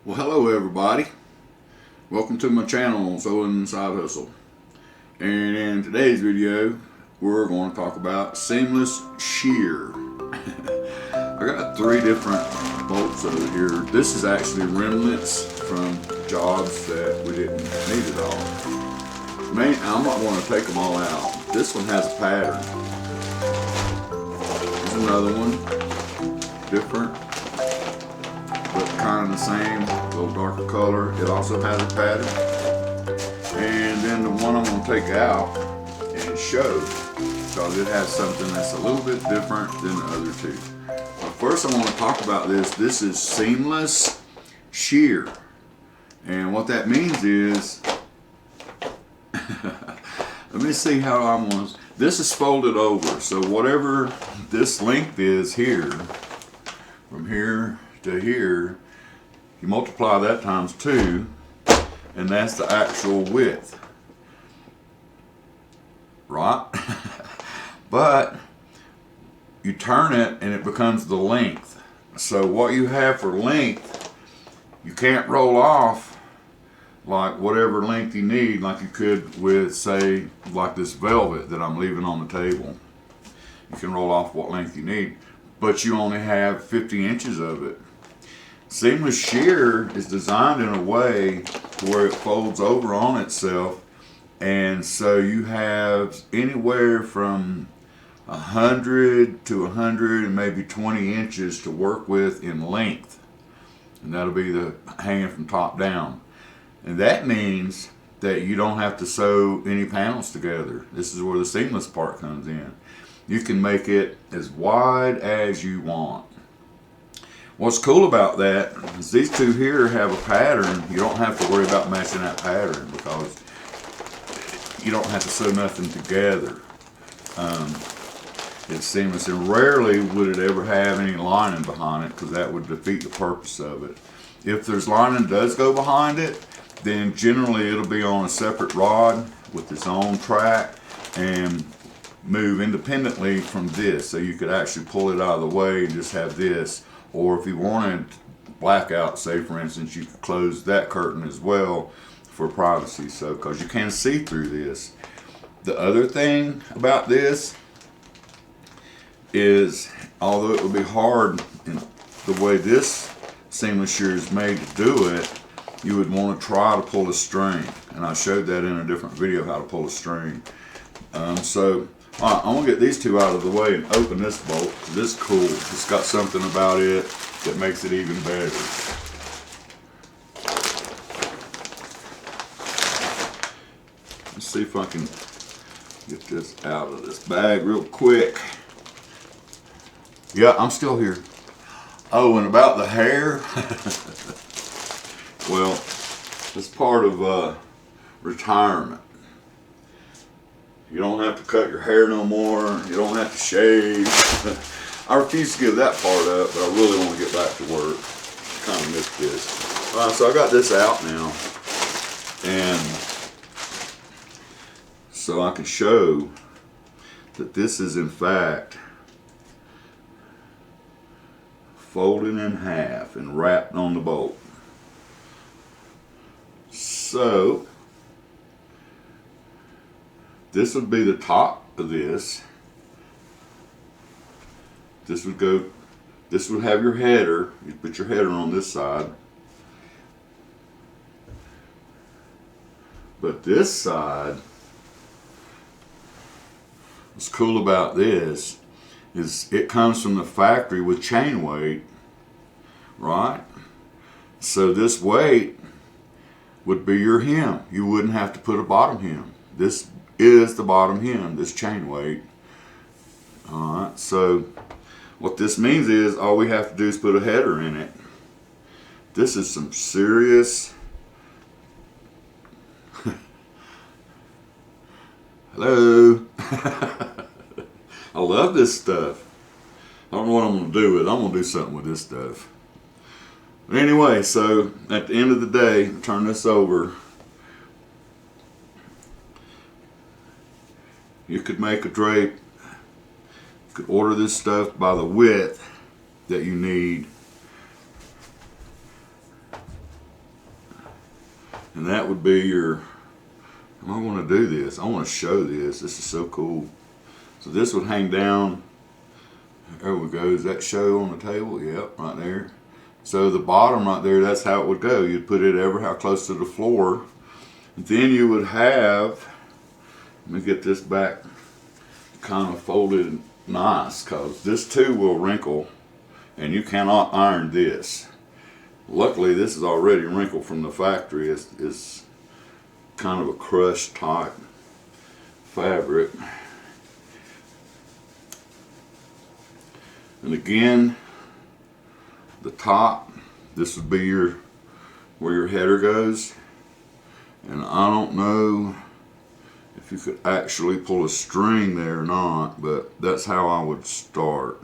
Well, hello everybody. Welcome to my channel, Sewing Side Hustle. And in today's video, we're going to talk about seamless shear. I got 3 different bolts over here. This is actually remnants from jobs that we didn't need at all. I'm not going to take them all out. This one has a pattern. There's another one, different, but kind of the same, a little darker color. It also has a pattern. And then the one I'm going to take out and show, because it has something that's a little bit different than the other 2. But first I want to talk about this. This is seamless shear. And what that means is, let me see how I'm going to, this is folded over. So whatever this length is here, from here to here, you multiply that times 2, and that's the actual width, right? But you turn it and it becomes the length. So what you have for length, you can't roll off like whatever length you need, like you could with, say, like this velvet that I'm leaving on the table. You can roll off what length you need, but you only have 50 inches of it. Seamless shear is designed in a way to where it folds over on itself, and so you have anywhere from 100 to 100 and maybe 20 inches to work with in length, and that'll be the hanging from top down. And that means that you don't have to sew any panels together. This is where the seamless part comes in. You can make it as wide as you want. What's cool about that is these 2 here have a pattern. You don't have to worry about matching that pattern because you don't have to sew nothing together. It's seamless, and rarely would it ever have any lining behind it because that would defeat the purpose of it. If there's lining does go behind it, then generally it'll be on a separate rod with its own track and move independently from this. So you could actually pull it out of the way and just have this. Or if you wanted blackout, say for instance, you could close that curtain as well for privacy, so because you can see through this. The other thing about this is, although it would be hard in the way this seamless shear is made to do it, you would want to try to pull a string, and I showed that in a different video how to pull a string. So alright, I'm going to get these 2 out of the way and open this bolt. This is cool. It's got something about it that makes it even better. Let's see if I can get this out of this bag real quick. Yeah, I'm still here. Oh, and about the hair. Well, it's part of retirement. You don't have to cut your hair no more. You don't have to shave. I refuse to give that part up, but I really want to get back to work. Kind of missed this. All right, so I got this out now, and so I can show that this is in fact folded in half and wrapped on the bolt. So this would be the top of this. This would have your header. You put your header on this side. But this side, what's cool about this is it comes from the factory with chain weight, right? So this weight would be your hem. You wouldn't have to put a bottom hem. This is the bottom hem, this chain weight. Alright, so what this means is all we have to do is put a header in it. This is some serious hello. I love this stuff. I don't know what I'm going to do with it. I'm going to do something with this stuff. But anyway, so at the end of the day, turn this over. You could make a drape. You could order this stuff by the width that you need. And that would be your, I want to do this. I want to show this. This is so cool. So this would hang down. There we go. Does that show on the table? Yep, right there. So the bottom right there, that's how it would go. You'd put it ever how close to the floor. And then you would have, let me get this back kind of folded nice, because this too will wrinkle and you cannot iron this. Luckily this is already wrinkled from the factory. It's kind of a crushed type fabric. And again, the top, this would be where your header goes. And I don't know if you could actually pull a string there or not, but that's how I would start.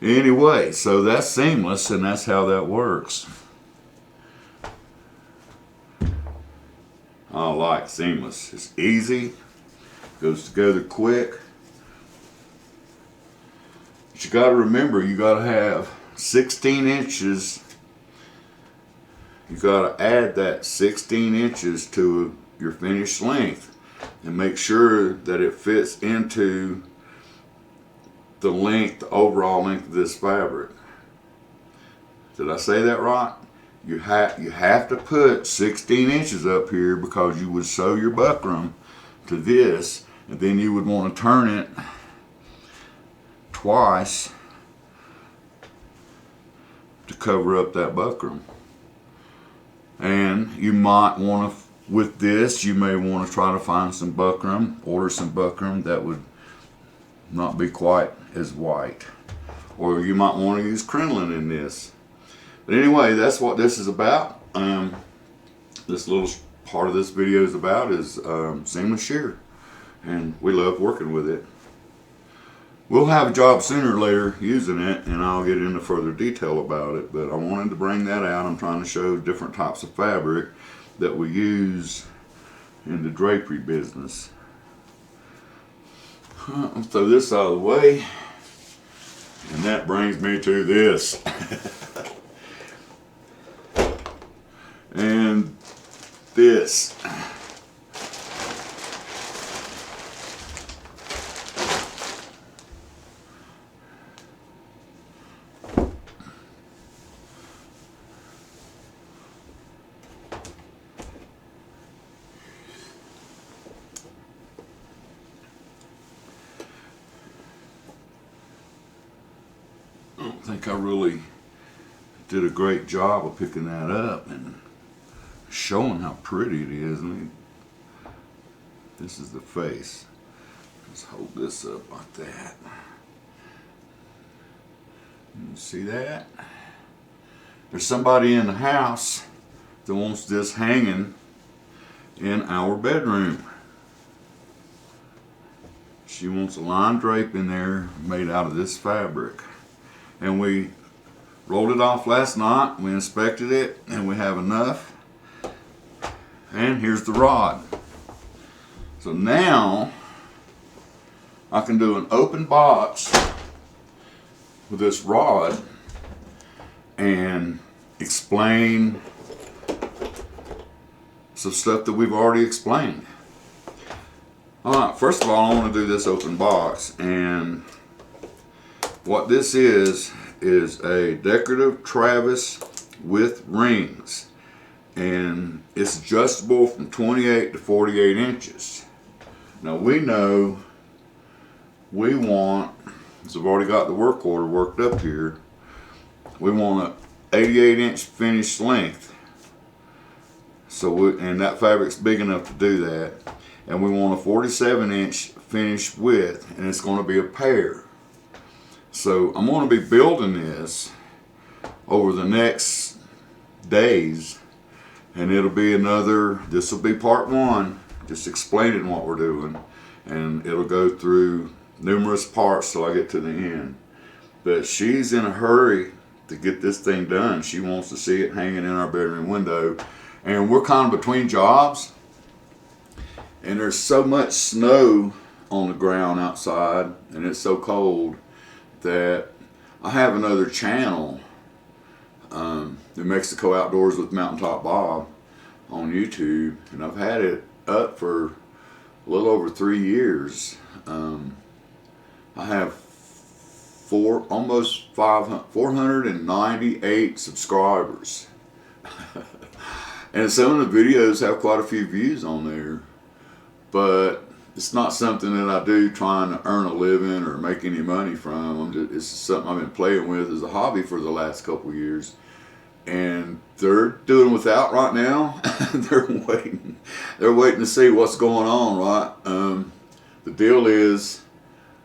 Anyway, so that's seamless, and that's how that works. I like seamless. It's easy, goes together quick. But you got to remember, you got to have 16 inches. You got to add that 16 inches to your finished length and make sure that it fits into the length, the overall length of this fabric. Did I say that right? You have to put 16 inches up here, because you would sew your buckram to this, and then you would want to turn it twice to cover up that buckram. And you might want to, with this, you may want to try to find some buckram, order some buckram that would not be quite as white. Or you might want to use crinoline in this. But anyway, that's what this is about. This little part of this video is about is seamless shear. And we love working with it. We'll have a job sooner or later using it, and I'll get into further detail about it, but I wanted to bring that out. I'm trying to show different types of fabric that we use in the drapery business. I'll throw this out of the way, and that brings me to this. And this. I don't think I really did a great job of picking that up and showing how pretty it is. This is the face. Let's hold this up like that. You see that? There's somebody in the house that wants this hanging in our bedroom. She wants a line drape in there made out of this fabric. And we rolled it off last night. We inspected it, and we have enough. And here's the rod. So now I can do an open box with this rod and explain some stuff that we've already explained. Alright, first of all, I want to do this open box, and what this is a decorative Travis with rings, and it's adjustable from 28 to 48 inches. Now we know we want, so I've already got the work order worked up here, we want an 88 inch finished length. So and that fabric's big enough to do that. And we want a 47 inch finished width, and it's going to be a pair. So I'm going to be building this over the next days, and it'll be another, this will be part one, just explaining what we're doing, and it'll go through numerous parts till I get to the end. But she's in a hurry to get this thing done. She wants to see it hanging in our bedroom window, and we're kind of between jobs, and there's so much snow on the ground outside, and it's so cold that I have another channel, New Mexico Outdoors with Mountaintop Bob on YouTube, and I've had it up for a little over 3 years. I have almost 498 subscribers. And some of the videos have quite a few views on there, but it's not something that I do trying to earn a living or make any money from. It's something I've been playing with as a hobby for the last couple of years. And they're doing without right now. They're waiting to see what's going on, right? The deal is,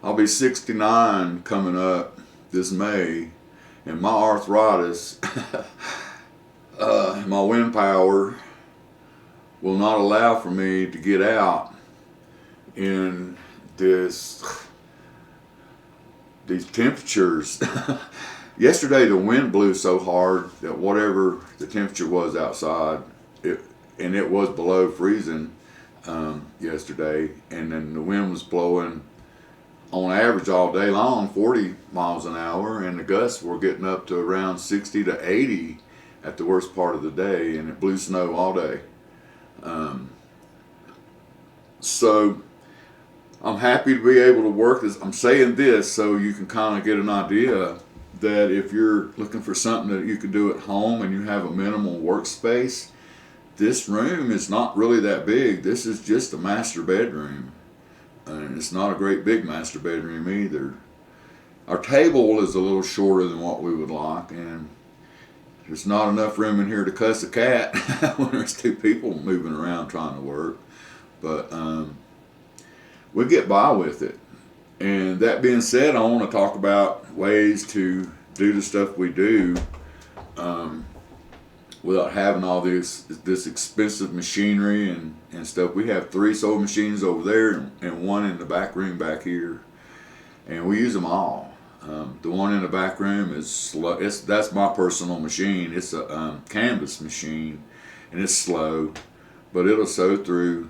I'll be 69 coming up this May, and my arthritis, my wind power will not allow for me to get out in these temperatures. Yesterday the wind blew so hard that whatever the temperature was outside, it was below freezing yesterday, and then the wind was blowing on average all day long 40 miles an hour, and the gusts were getting up to around 60 to 80 at the worst part of the day, and it blew snow all day. So I'm happy to be able to work this. I'm saying this so you can kind of get an idea that if you're looking for something that you can do at home and you have a minimal workspace, this room is not really that big. This is just a master bedroom, and it's not a great big master bedroom either. Our table is a little shorter than what we would like, and there's not enough room in here to cuss a cat when there's 2 people moving around trying to work. But we get by with it. And that being said, I want to talk about ways to do the stuff we do without having all this expensive machinery and stuff. We have 3 sewing machines over there and 1 in the back room back here, and we use them all. The one in the back room is slow. That's my personal machine. It's a canvas machine, and it's slow, but it'll sew through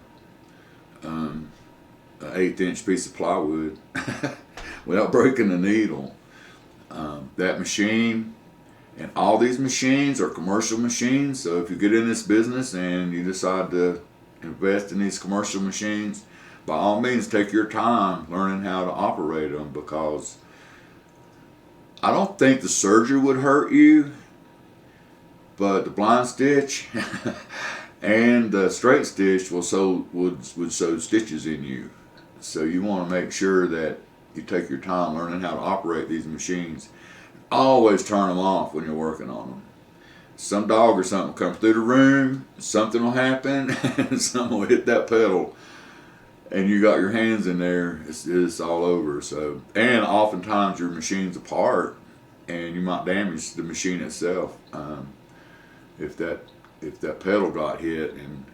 an 1/8-inch piece of plywood without breaking the needle. That machine and all these machines are commercial machines, so if you get in this business and you decide to invest in these commercial machines, by all means take your time learning how to operate them, because I don't think the surgery would hurt you, but the blind stitch and the straight stitch would sew stitches in you. So you want to make sure that you take your time learning how to operate these machines. Always turn them off when you're working on them. Some dog or something will come through the room, something will happen, and something will hit that pedal, and you got your hands in there, it's all over. So, and oftentimes your machine's apart, and you might damage the machine itself if that pedal got hit and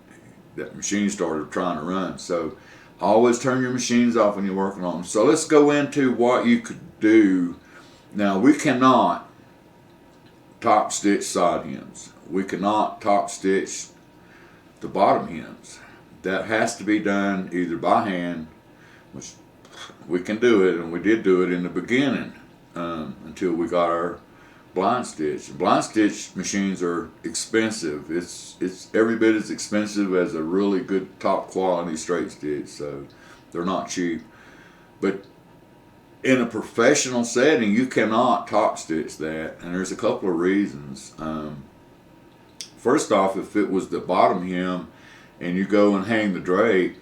that machine started trying to run. So always turn your machines off when you're working on them. So let's go into what you could do. Now, we cannot top stitch side hems. We cannot top stitch the bottom hems. That has to be done either by hand, which we can do it, and we did do it in the beginning until we got our blind stitch. Blind stitch machines are expensive. It's every bit as expensive as a really good top quality straight stitch, so they're not cheap. But in a professional setting, you cannot top stitch that, and there's a couple of reasons. First off, if it was the bottom hem and you go and hang the drape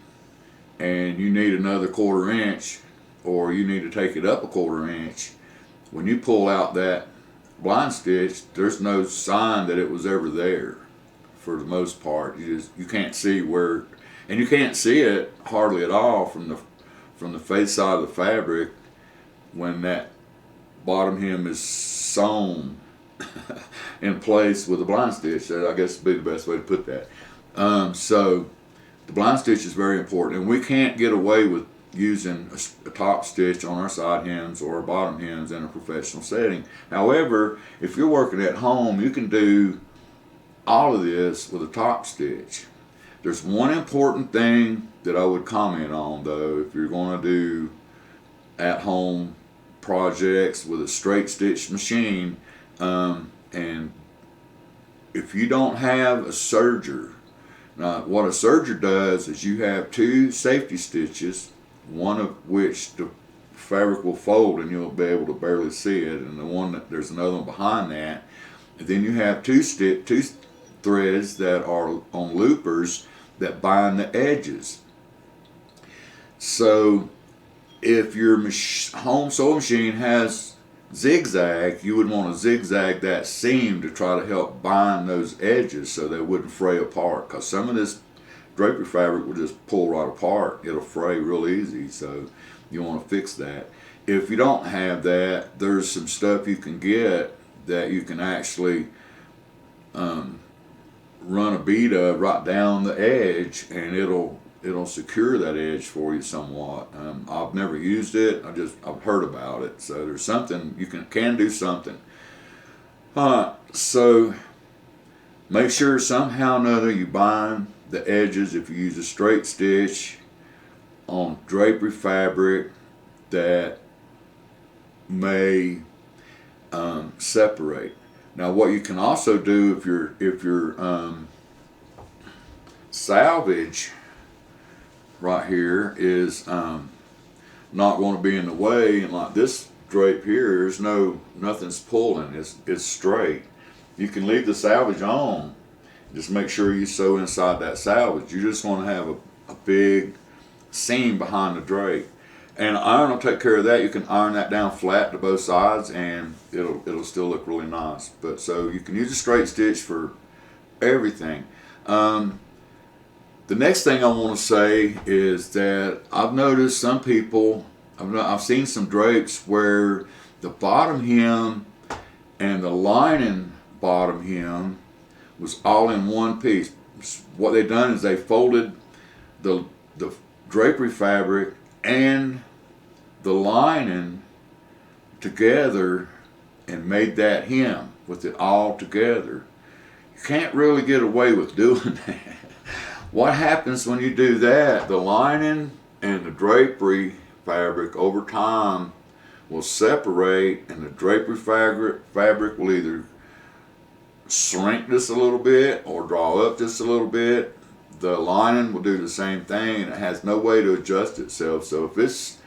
and you need another 1/4 inch, or you need to take it up a 1/4 inch, when you pull out that blind stitch, there's no sign that it was ever there for the most part. You can't see where, and you can't see it hardly at all from the face side of the fabric when that bottom hem is sewn in place with a blind stitch. I guess would be the best way to put that. So the blind stitch is very important, and we can't get away with using a top stitch on our side hems or bottom hems in a professional setting. However, if you're working at home, you can do all of this with a top stitch. There's one important thing that I would comment on, though, if you're going to do at home projects with a straight stitch machine, and if you don't have a serger, now what a serger does is you have two safety stitches, one of which the fabric will fold and you'll be able to barely see it, and there's another one behind that, and then you have two threads that are on loopers that bind the edges. So if your home sewing machine has zigzag, you would want to zigzag that seam to try to help bind those edges so they wouldn't fray apart, because some of this drapery fabric will just pull right apart. It'll fray real easy, so you want to fix that. If you don't have that, there's some stuff you can get that you can actually run a bead of right down the edge, and it'll secure that edge for you somewhat. I've never used it. I've heard about it. So there's something you can do something. So make sure somehow or another you bind the edges if you use a straight stitch on drapery fabric that may separate. Now, what you can also do if your salvage right here is not going to be in the way, and like this drape here, nothing's pulling. It's straight. You can leave the salvage on. Just make sure you sew inside that salvage. You just want to have a big seam behind the drape. And iron will take care of that. You can iron that down flat to both sides, and it'll still look really nice. But so you can use a straight stitch for everything. The next thing I want to say is that I've noticed some people, I've seen some drapes where the bottom hem and the lining bottom hem was all in one piece. What they've done is they folded the drapery fabric and the lining together and made that hem with it all together. You can't really get away with doing that. What happens when you do that? The lining and the drapery fabric over time will separate, and the drapery fabric will either shrink just a little bit or draw up just a little bit. The lining will do the same thing, and it has no way to adjust itself. So if it's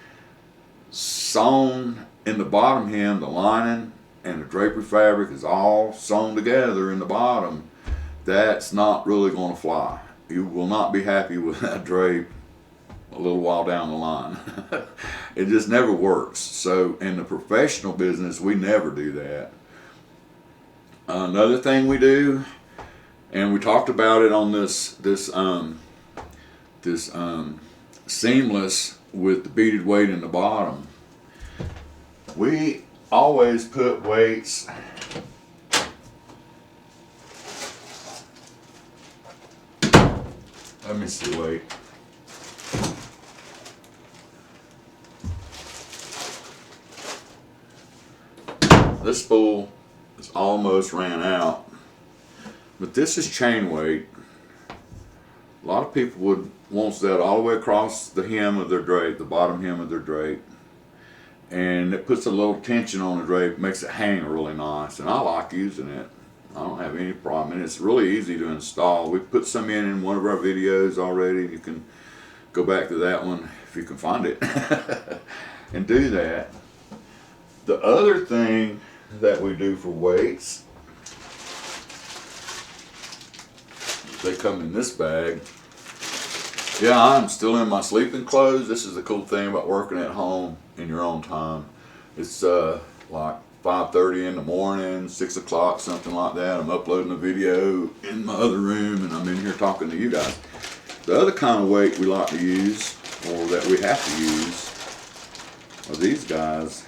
sewn in the bottom hem, the lining and the drapery fabric is all sewn together in the bottom, that's not really going to fly. You will not be happy with that drape a little while down the line. It just never works. So in the professional business, we never do that. Another thing we do, and we talked about it on this seamless with the beaded weight in the bottom. We always put weights let me see, wait. This spool is almost ran out, but this is chain weight. A lot of people wants that all the way across the hem of their drape, the bottom hem of their drape, and it puts a little tension on the drape, makes it hang really nice, and I like using it. I don't have any problem, and it's really easy to install. We put some in one of our videos already. You can go back to that one if you can find it and do that. The other thing that we do for weights, they come in this bag. Yeah, I'm still in my sleeping clothes. This is the cool thing about working at home in your own time. It's like 5:30 in the morning, 6 o'clock, something like that. I'm uploading a video in my other room, and I'm in here talking to you guys. The other kind of weight we like to use, or that we have to use, are these guys.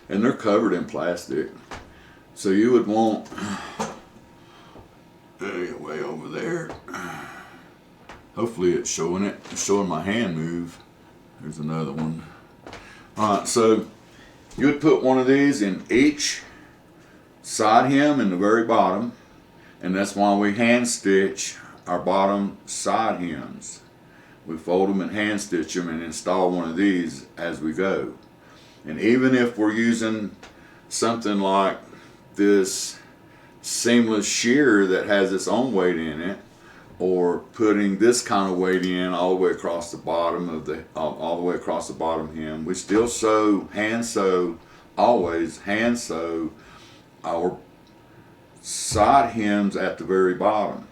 And they're covered in plastic. So you would want, way over there. Hopefully it's showing it. It's showing my hand move. There's another one. Alright, so you would put one of these in each side hem in the very bottom, and that's why we hand stitch our bottom side hems. We fold them and hand stitch them and install one of these as we go. And even if we're using something like this seamless shear that has its own weight in it, or putting this kind of weight in all the way across the bottom of the all the way across the bottom hem, we still sew, hand sew, always hand sew our side hems at the very bottom,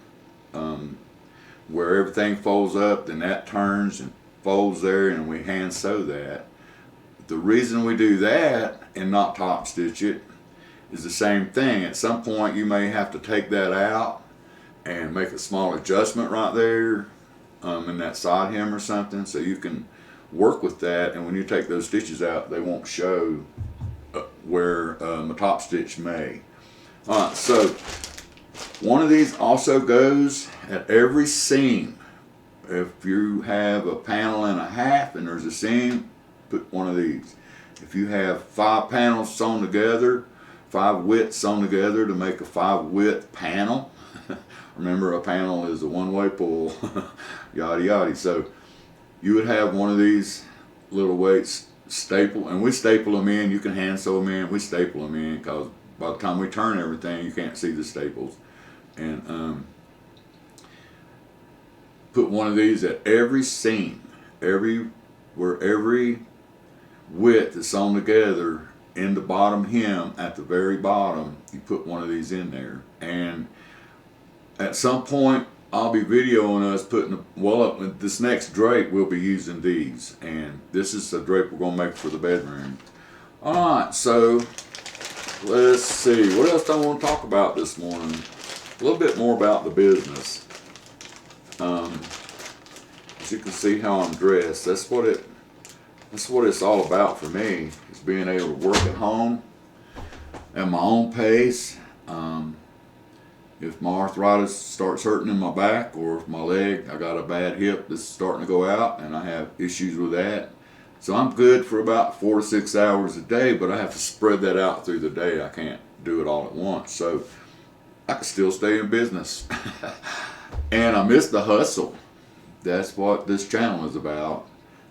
where everything folds up, then that turns and folds there, and we hand sew that. The reason we do that and not top stitch it is the same thing. At some point you may have to take that out and make a small adjustment right there in that side hem or something, so you can work with that, and when you take those stitches out, they won't show where a top stitch may. Alright, so one of these also goes at every seam. If you have a panel and a half and there's a seam, put one of these. If you have 5 panels sewn together, 5 widths sewn together to make a 5 width panel. Remember, a panel is a one-way pull, yada yada. So you would have one of these little weights staple, and we staple them in. You can hand sew them in. We staple them in because by the time we turn everything, you can't see the staples. And put one of these at every seam, where every width is sewn together in the bottom hem at the very bottom. You put one of these in there, and at some point I'll be videoing us putting this next drape. We'll be using these, and this is the drape we're going to make for the bedroom. Alright, so let's see, what else do I want to talk about this morning? A little bit more about the business. As you can see how I'm dressed, that's what it's all about for me, is being able to work at home at my own pace. If my arthritis starts hurting in my back, or if my leg, I got a bad hip that's starting to go out and I have issues with that. So I'm good for about 4 to 6 hours a day, but I have to spread that out through the day. I can't do it all at once. So I can still stay in business. And I miss the hustle. That's what this channel is about,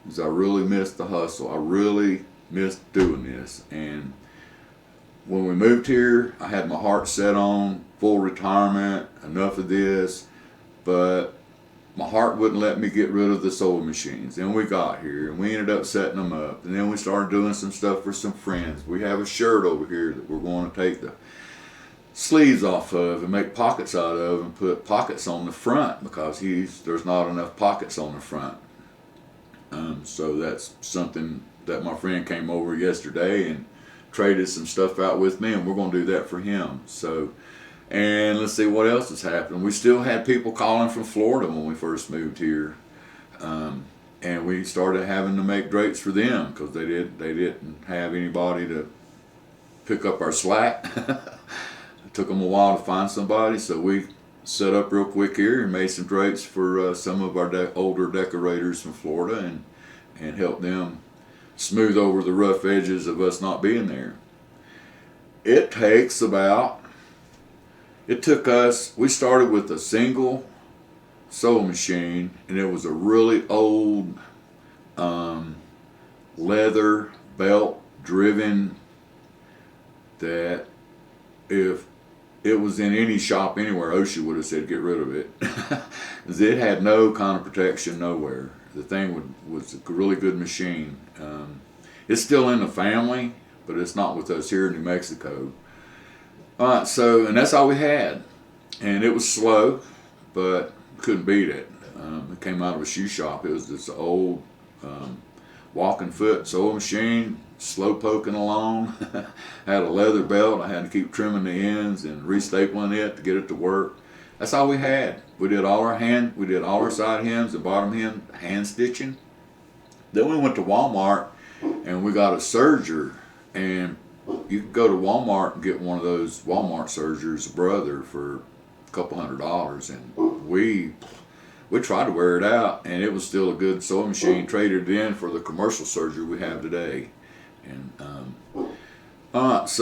is I really miss the hustle. I really miss doing this. And when we moved here, I had my heart set on full retirement, enough of this, but my heart wouldn't let me get rid of the sewing machines. Then we got here and we ended up setting them up, and then we started doing some stuff for some friends. We have a shirt over here that we're going to take the sleeves off of and make pockets out of, and put pockets on the front because there's not enough pockets on the front. So that's something that my friend came over yesterday and traded some stuff out with me, and we're going to do that for him. So, and let's see what else has happened. We still had people calling from Florida when we first moved here, and we started having to make drapes for them because they didn't have anybody to pick up our slack. It took them a while to find somebody, so we set up real quick here and made some drapes for some of our older decorators from Florida, and helped them smooth over the rough edges of us not being there. We started with a single sewing machine, and it was a really old leather belt driven, that if it was in any shop anywhere, OSHA would have said get rid of it. It had no kind of protection nowhere. The thing was a really good machine. It's still in the family, but it's not with us here in New Mexico. Alright, so, and that's all we had. And it was slow, but couldn't beat it. It came out of a shoe shop. It was this old walking foot sewing machine, slow poking along. Had a leather belt. I had to keep trimming the ends and restapling it to get it to work. That's all we had. We did all our side hems and bottom hem hand stitching. Then we went to Walmart and we got a serger, and you could go to Walmart and get one of those Walmart sergers, brother, for a couple $100, and we tried to wear it out, and it was still a good sewing machine. Traded it in for the commercial serger we have today. And let's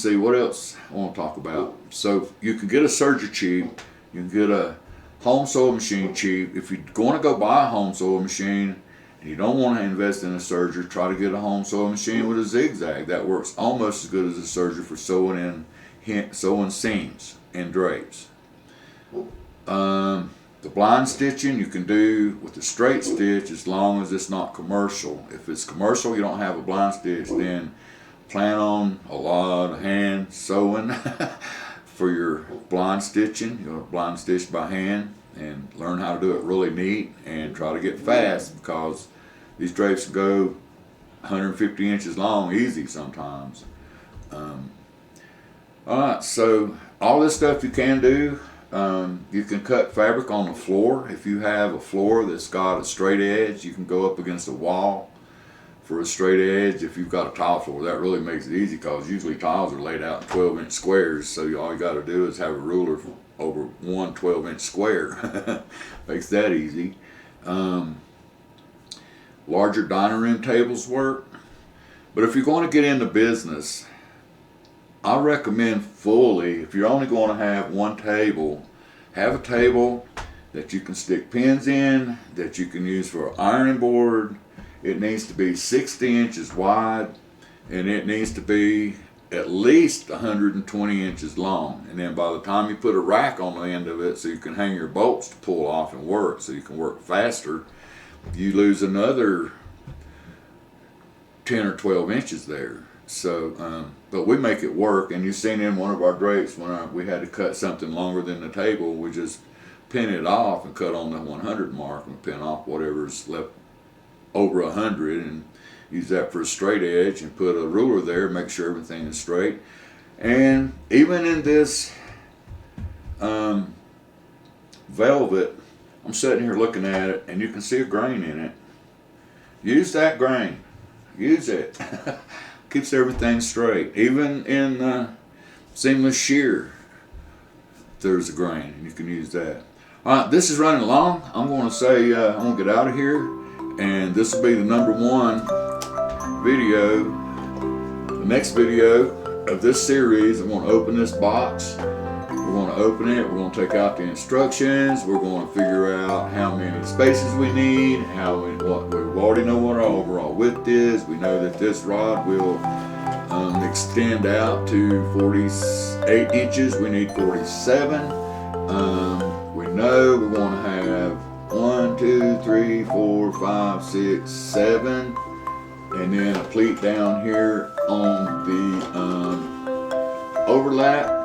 see what else I want to talk about. So you can get a serger cheap. You can get a home sewing machine cheap. If you're going to go buy a home sewing machine, You don't want to invest in a serger. Try to get a home sewing machine with a zigzag. That works almost as good as a serger for sewing seams and drapes. The blind stitching you can do with a straight stitch as long as it's not commercial. If it's commercial, you don't have a blind stitch, then plan on a lot of hand sewing for your blind stitching. You'll blind stitch by hand and learn how to do it really neat and try to get fast, because these drapes go 150 inches long easy sometimes. Alright, so all this stuff you can do. You can cut fabric on the floor. If you have a floor that's got a straight edge, you can go up against a wall for a straight edge. If you've got a tile floor, that really makes it easy, because usually tiles are laid out in 12-inch squares, so all you got to do is have a ruler over one 12-inch square. Makes that easy. Larger dining room tables work, but if you're going to get into business, I recommend fully, if you're only going to have one table, have a table that you can stick pins in, that you can use for an ironing board. It needs to be 60 inches wide, and it needs to be at least 120 inches long. And then by the time you put a rack on the end of it so you can hang your bolts to pull off and work, so you can work faster, you lose another 10 or 12 inches there. So, but we make it work, and you've seen in one of our drapes when we had to cut something longer than the table, we just pin it off and cut on the 100 mark and pin off whatever's left over 100 and use that for a straight edge and put a ruler there, make sure everything is straight. And even in this velvet, I'm sitting here looking at it and you can see a grain in it. Use that grain. Use it. Keeps everything straight. Even in seamless shear, there's a grain, and you can use that. Alright, this is running long. I'm going to say I'm going to get out of here, and this will be the #1 video. The next video of this series, I'm going to open this box. We're going to open it. We're going to take out the instructions. We're going to figure out how many spaces we need. We already know what our overall width is. We know that this rod will extend out to 48 inches. We need 47. We know we want to have 1, 2, 3, 4, 5, 6, 7, and then a pleat down here on the overlap.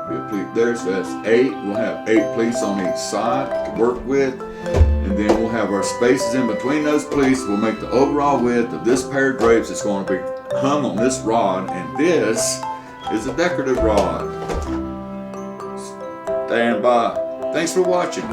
Be a pleat there, so that's 8. We'll have 8 pleats on each side to work with, and then we'll have our spaces in between those pleats. We'll make the overall width of this pair of drapes. It's going to be hung on this rod, and this is a decorative rod. Stand by. Thanks for watching.